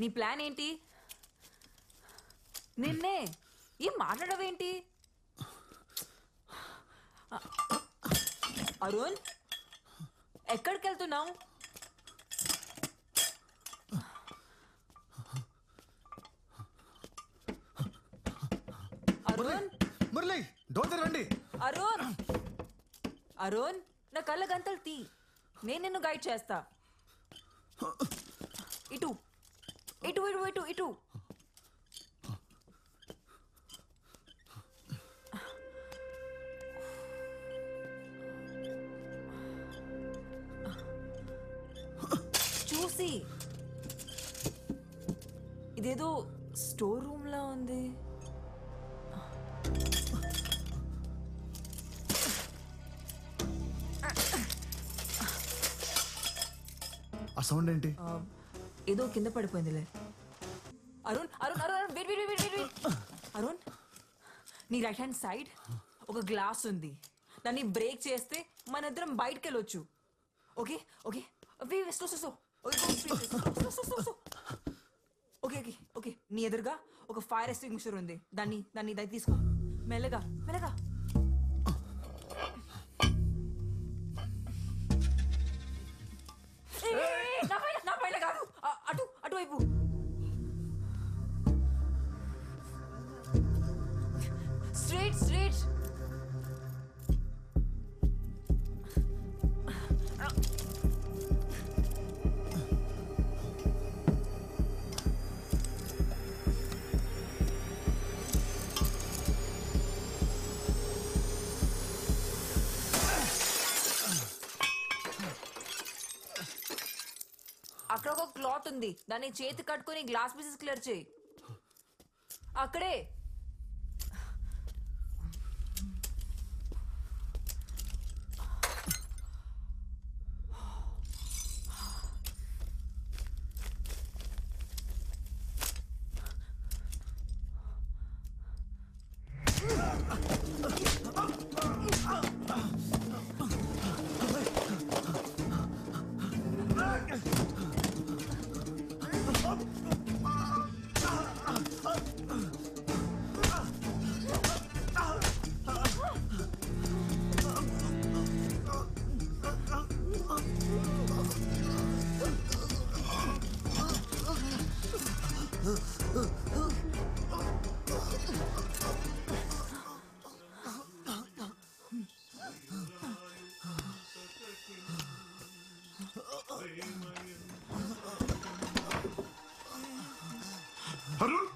నీ ప్లాన్ ఏంటి? నిన్నే ఏం మాట్లాడవేంటి? అరుణ్, ఎక్కడికి వెళ్తున్నావు? అరుణ్, మురళి డోర్ రండి. అరుణ్, అరుణ్, నా కళ్ళ గంతలు తీ, నేను నిన్ను గైడ్ చేస్తా. ఇటు ఇటు ఇటు ఇటు ఇటు. చూసి ఇదేదో స్టోర్ రూమ్ లా ఉంది. ఆ సౌండ్ ఏంటి? ఏదో కింద పడిపోయిందిలే. Arun Arun Arun wait wait wait wait wait. Arun, నీ రైట్ హ్యాండ్ సైడ్ ఒక గ్లాస్ ఉంది. దాన్ని బ్రేక్ చేస్తే మన ఇద్దరం బయటకు వెళ్ళొచ్చు. Okay okay okay okay okay. నీ ఎదురుగా ఒక ఫైర్ ఎక్స్టింగ్విషర్ ఉంది. దాన్ని తీసుకో. మెల్లగా మెల్లగా. నా పైన కాదు, అటువైపు. Straight straight. అక్కడ ఒక క్లాత్ ఉంది. దాన్ని చేతి కట్టుకుని గ్లాస్ పీసెస్ క్లియర్ చేయి. అక్కడే. అరుణ్,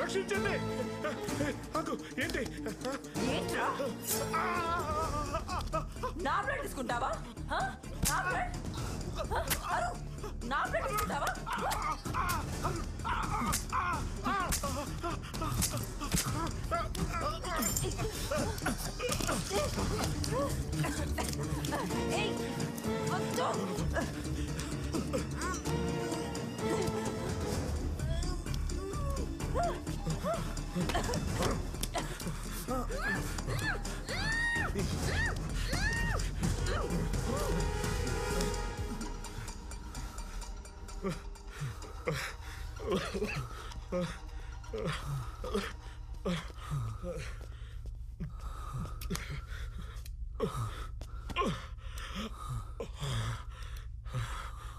రక్షించండి. ఏంటి ఏంట్రా? నా బ్లడ్ తీసుకుంటావా? నా బ్లడ్ నా బ్లడ్ తీసుకుంటావా? ఏయ్, వద్దు.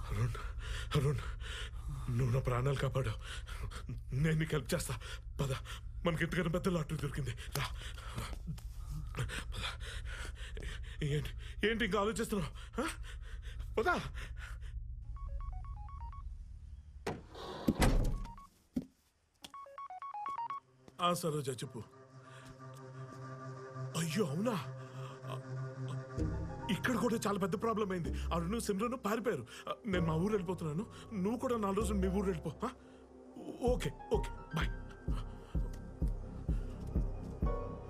అరుణ్, అరుణ్, నువ్వు నా ప్రాణాలు కాపాడావు. నేను నీకు హెల్ప్ చేస్తా. పద, మనకి ఇంతకన్నా పెద్ద లాటరీ దొరికింది. రా పద. ఏంటి ఏంటి ఇంకా ఆలోచిస్తున్నావు? పదా. సరోజ చెప్పు. అయ్యో అవునా, ఇక్కడ కూడా చాలా పెద్ద ప్రాబ్లం అయింది. అరుణ్ సిమ్రన్ పారిపోయారు. నేను మా ఊరు వెళ్ళిపోతున్నాను. నువ్వు కూడా 4 రోజులు మీ ఊరు వెళ్ళిపో. Okay okay bye.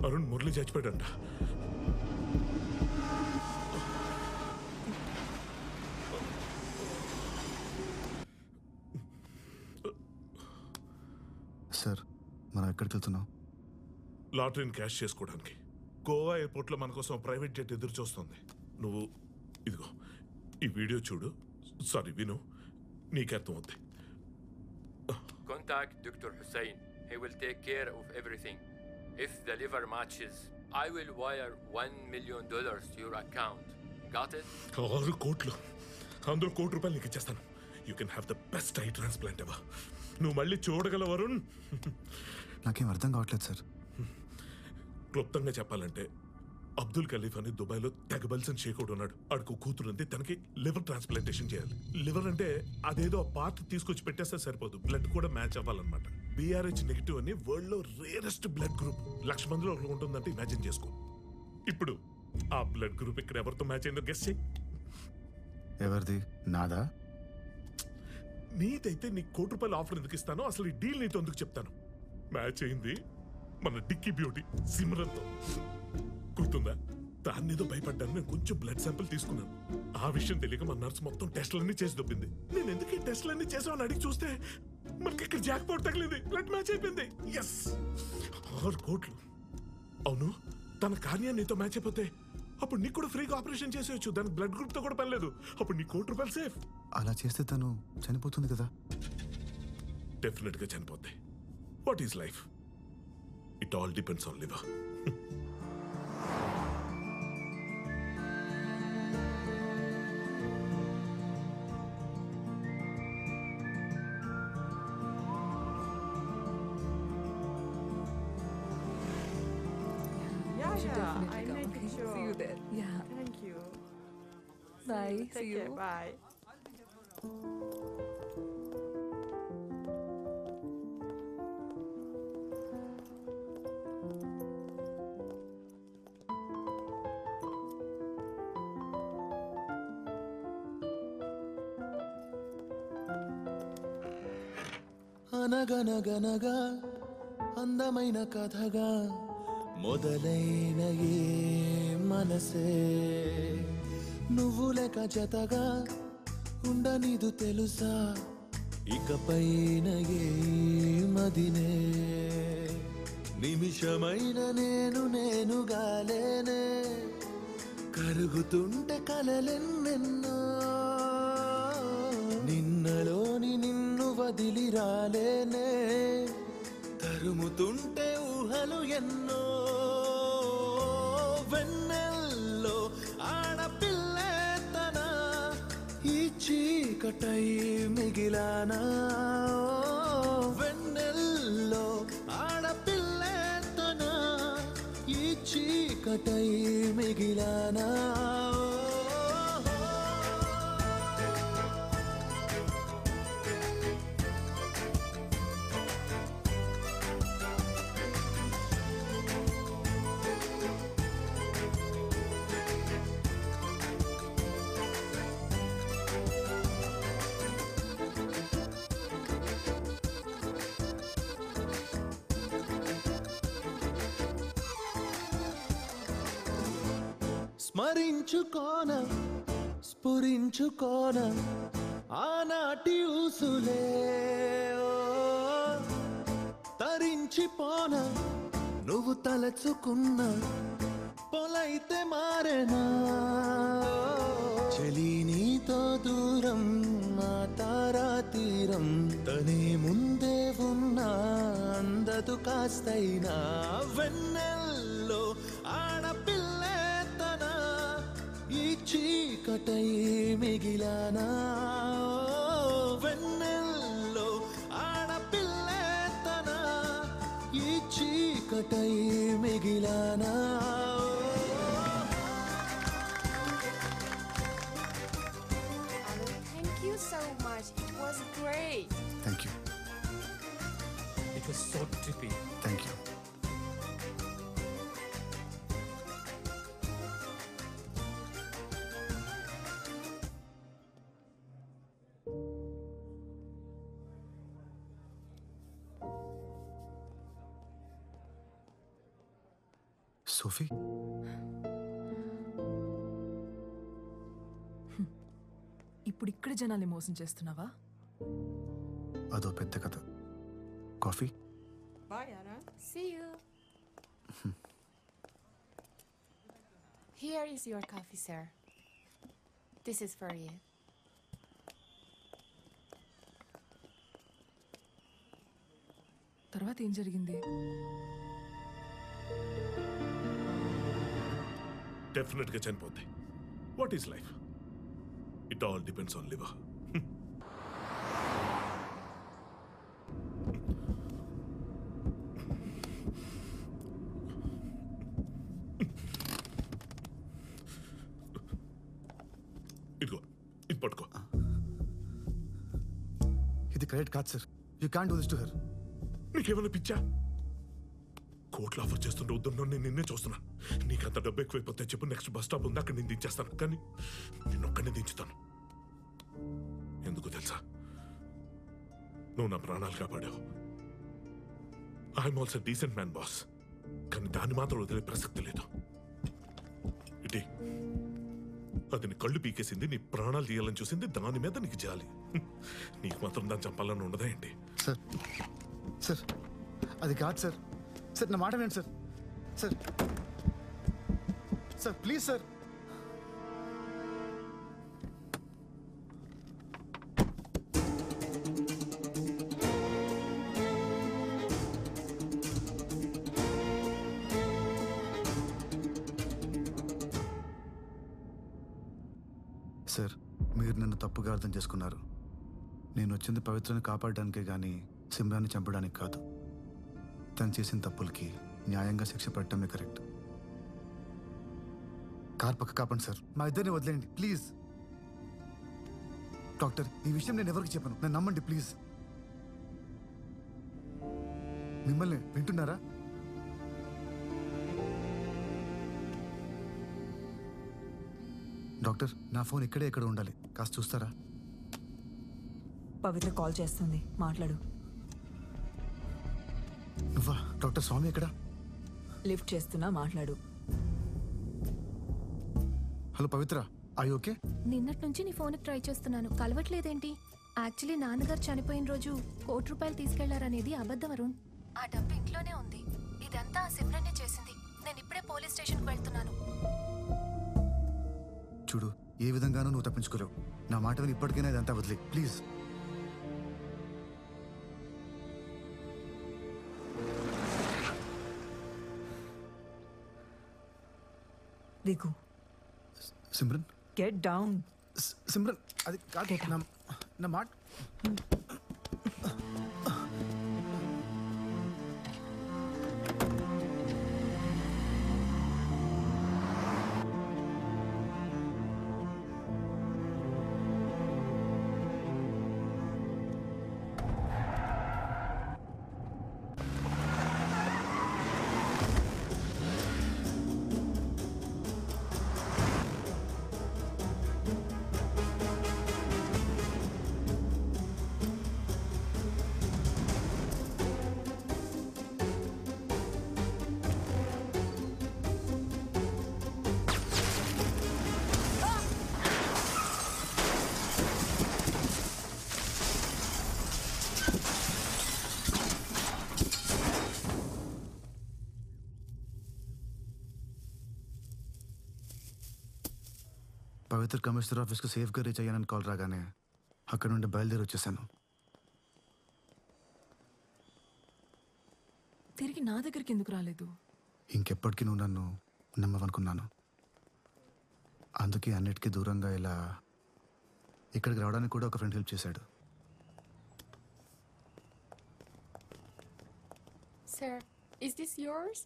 Arun Murali చచ్చిపోయాడంట. సార్ మనం ఎక్కడికి వెళ్తున్నాం? లాటరీని క్యాష్ చేసుకోవడానికి. గోవా ఎయిర్పోర్ట్లో మన కోసం ప్రైవేట్ జెట్ ఎదురు చూస్తుంది. నువ్వు ఇదిగో ఈ వీడియో చూడు, సారీ విను, నీకు అర్థం అవుద్ది. Contact Dr. Hussein. He will take care of everything. If the liver matches, I will wire $1 million to your account. Got it? 6 కోట్లు, అందులో ₹1 నీకు ఇచ్చేస్తాను. You can have the best I transplant ever. నువ్వు మళ్ళీ చూడగల వరుణ్. నాకేం అర్థం కావట్లేదు సార్. క్లుప్తంగా చెప్పాలంటే అబ్దుల్ ఖలీఫ్ అని దుబాయ్లో తెగబల్సన్ షేక్ ఉన్నాడు. ఆడికి కూతురు ఉంది, తనకి లివర్ ట్రాన్స్ప్లాంటేషన్ చేయాలి. లివర్ అంటే అదేదో పార్ట్ తీసుకొచ్చి పెట్టేస్తే సరిపోదు, బ్లడ్ కూడా మ్యాచ్ అవ్వాలన్నమాట. BRH నెగిటివ్ అని వరల్డ్ లో రేరెస్ట్ బ్లడ్ గ్రూప్. 1,00,000 మందిలో ఒకరు ఉంటుందంటే ఇమాజిన్ చేసుకో. ఇప్పుడు ఆ బ్లడ్ గ్రూప్ ఇక్కడ ఎవరితో మ్యాచ్ అయిందో గెస్ చేయి. ఎవరిది? నాదా? నీదైతే నీకు ₹1 ఆఫర్ ఎందుకు ఇస్తానో, అసలు ఈ డీల్ నీతో ఎందుకు చెప్తాను. మ్యాచ్ అయింది మన డిక్కీ బ్యూటీ సిమ్రన్తో. గుర్తుందా? దాన్ని ఏదో భయపడ్డాను. నేను కొంచెం బ్లడ్ శాంపిల్ తీసుకున్నాను. ఆ విషయం తెలియక మన నర్స్ మొత్తం టెస్టులన్నీ చేసి దొబ్బింది. నేను ఎందుకు ఈ టెస్టులన్నీ చేసామని అడిగి చూస్తే మనకి ఇక్కడ జాక్ పాట్ తగిలింది. బ్లడ్ మ్యాచ్ అయిపోయింది. ఎస్, 6 కోట్లు. అవును, తన కార్యాన్ని నీతో మ్యాచ్ అయిపోతే అప్పుడు నీకు కూడా ఫ్రీగా ఆపరేషన్ చేసేయచ్చు. దానికి బ్లడ్ గ్రూప్ తో కూడా పని లేదు. అప్పుడు నీ ₹1 సేఫ్. అలా చేస్తే తను చనిపోతుంది కదా? డెఫినెట్ గా చనిపోద్ది. What is life? It all depends on liver. I make it sure. See you there. Yeah. Thank you. Bye. Take See care. you. Bye. అనగనగనగా అందమైన కథగా మొదలైన ఏ మనసే నువ్వు లేక జతగా ఉండనిదు తెలుసా ఇకపైన ఏ మదినే నిమిషమైన నేనుగాలేనే కరుగుతుంటే కలలెన్నెన్నో నిన్నలోని నిన్ను వదిలి రాలేనే తరుముతుంటే ఊహలు ఎన్నో వెన్నెల్లో ఆడపిల్లే తన ఈ చీకటై మిగిలానా వెన్నెల్లో ఆడపిల్లే తన ఈ చీకటై మిగిలానా స్మరించుకోన స్ఫురించుకోన ఆనాటి ఊసులే తరించిపోన నువ్వు తలచుకున్న పొలైతే మారేనా చలి నీతో దూరం ఆ తారా తీరం తనే ముందే ఉన్నా అందదు కాస్తైనా వెన్నెల్లో ఆడపిల్లే తన ఈ చీకటై మిగిలానా వెన్నెల్లో ఆడపిల్లే తన ఈ చీకటై మిగిలానా Thank you so much. It was great. Thank you. It was so trippy. Thank you. Sophie, ఇప్పుడు ఇక్కడ జనాల్ని మోసం చేస్తున్నావా? అదో పెద్ద కథ. Coffee? Bye, Anna. See you. Here is your coffee, sir. This is for you. తర్వాత ఏం జరిగింది? డెఫినెట్ గా చనిపోద్ది. What is life? It all depends on liver. ఇదిగో ఇది పట్టుకో. ఇది కరెక్ట్ కాదు sir. You can do this to her. నీకేమైనా పిచ్చా? కోట్లు ఆఫర్ చేస్తుంటే వద్దున్నా నేను నిన్నే చూస్తున్నాను. నీకంత డబ్బు ఎక్కువైపోతే చెప్పు, నెక్స్ట్ బస్ స్టాప్ ఉంది, అక్కడ నేను దించేస్తాను. కానీ నిన్నొక్కనే దించుతాను. ఎందుకు తెలుసా? నువ్వు నా ప్రాణాలు కాపాడావు. I'm also decent man boss. కానీ దాన్ని మాత్రం వదిలే ప్రసక్తి లేదు. ఇటీ అది నీ కళ్ళు పీకేసింది, నీ ప్రాణాలు తీయాలని చూసింది, దాని మీద నీకు జాలి. నీకు మాత్రం దాన్ని చంపాలని ఉండదా ఏంటి? సార్ సార్ అది కాదు సార్. సార్ నా మాట వినండి sir. Sir sir please sir. Sir మీరు నన్ను తప్పుగా అర్థం చేసుకున్నారు. నేను వచ్చింది పవిత్రని కాపాడడానికే కానీ సిమ్రాన్ని చంపడానికి కాదు. తను చేసిన తప్పులకి న్యాయంగా శిక్ష పడటమే కరెక్ట్. కార్ పక్క కాపండి సార్. మా ఇద్దరిని వదిలేయండి ప్లీజ్. డాక్టర్ ఈ విషయం నేను ఎవరికి చెప్పను, నన్ను నమ్మండి ప్లీజ్. మిమ్మల్ని వింటున్నారా? డాక్టర్ నా ఫోన్ ఇక్కడే ఎక్కడ ఉండాలి, కాస్త చూస్తారా? పవిత్ర కాల్ చేస్తుంది, మాట్లాడు. నువ్వా? డాక్టర్ స్వామి ఎక్కడ? లిఫ్ట్ చేస్తున్నా, మాట్లాడు. Hello Pavitra, I okay? నిన్నటి నుంచి నీ ఫోన్కి ట్రై చేస్తున్నాను, కలవట్లేదేంటి? యాక్చువల్లీ నాన్నగారు చనిపోయిన రోజు ₹1,00,000 తీసుకెళ్లారనేది అబద్ధం అరుణ్. ఆ డబ్బు ఇంట్లోనే ఉంది. ఇదంతా ఆ సిమ్రన్నే చేసింది. నేను ఇప్పుడే పోలీస్ స్టేషన్కి వెళ్తున్నాను. చూడు, ఏ విధంగానూ నువ్వు తప్పించుకోలేవు. నా మాట విని ఇప్పటికైనా ఇదంతా వదిలే ప్లీజ్. దిగు. Simran get down. సిమ్రన్ అది కాదు, నా మాట. పవిత్ర కమిషనర్ ఆఫీస్కి సేఫ్గా రీచ్ అయ్యానని కాల్ రాగానే అక్కడ నుండి బయలుదేరి వచ్చేసాను. తిరిగి నా దగ్గరికి ఎందుకు రాలేదు? ఇంకెప్పటికీ నువ్వు నన్ను నమ్మవనుకున్నాను. అందుకే అన్నిటికీ దూరంగా ఇలా ఇక్కడికి రావడానికి కూడా ఒక ఫ్రెండ్ హెల్ప్ చేశాడు. Sir, is this yours?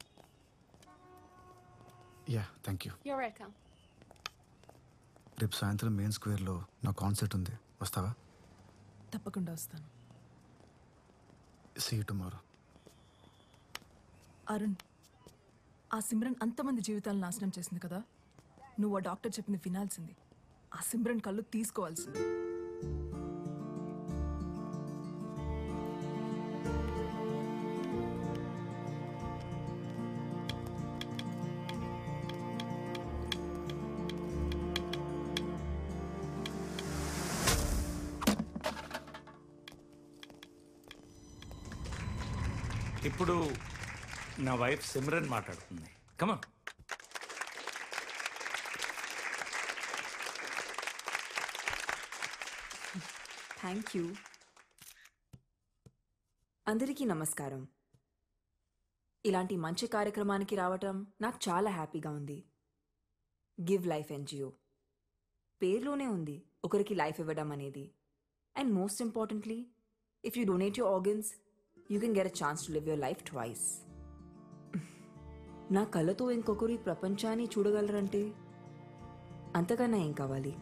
Yeah thank you. You're welcome. రేపు సాయంత్రం మెయిన్ స్క్వేర్లో నా కాన్సర్ట్ ఉంది, వస్తావా? తప్పకుండా వస్తాను. See you tomorrow. అరుణ్, ఆ సిమ్రన్ అంతమంది జీవితాలను నాశనం చేసింది కదా. నువ్వు ఆ డాక్టర్ చెప్పింది వినాల్సింది. ఆ సిమ్రన్ కళ్ళు తీసుకోవాల్సింది. ఇప్పుడు నా వైఫ్ సిమ్రన్ మాట్లాడుతుంది. కమాన్. Thank you. అందరికీ నమస్కారం. ఇలాంటి మంచి కార్యక్రమానికి రావటం నాకు చాలా హ్యాపీగా ఉంది. గివ్ లైఫ్ ఎన్జిఓ పేరులోనే ఉంది ఒకరికి లైఫ్ ఇవ్వడం అనేది. And most importantly, if you donate your organs you can get a chance to live your life twice. నా కళ్ళతో ఇంకొకరు ఈ ప్రపంచాన్ని చూడగలరంటే అంతకన్నా ఏం కావాలి?